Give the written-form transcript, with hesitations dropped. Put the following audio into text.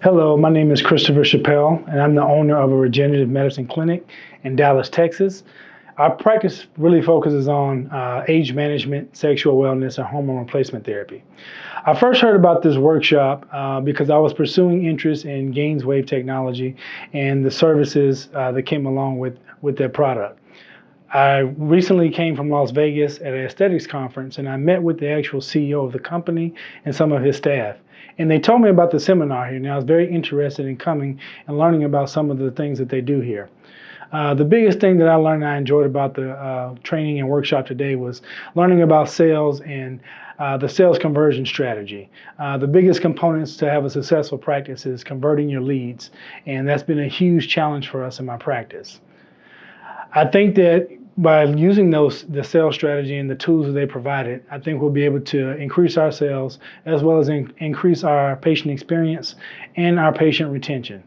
Hello, my name is Christopher Chappelle, and I'm the owner of a regenerative medicine clinic in Dallas, Texas. Our practice really focuses on age management, sexual wellness, and hormone replacement therapy. I first heard about this workshop because I was pursuing interest in GainsWave technology and the services that came along with their product. I recently came from Las Vegas at an aesthetics conference, and I met with the actual CEO of the company and some of his staff. And they told me about the seminar here, and I was very interested in coming and learning about some of the things that they do here. The biggest thing that I learned and I enjoyed about the training and workshop today was learning about sales and the sales conversion strategy. The biggest components to have a successful practice is converting your leads, and that's been a huge challenge for us in my practice. I think that by using the sales strategy and the tools that they provided, I think we'll be able to increase our sales as well as increase our patient experience and our patient retention.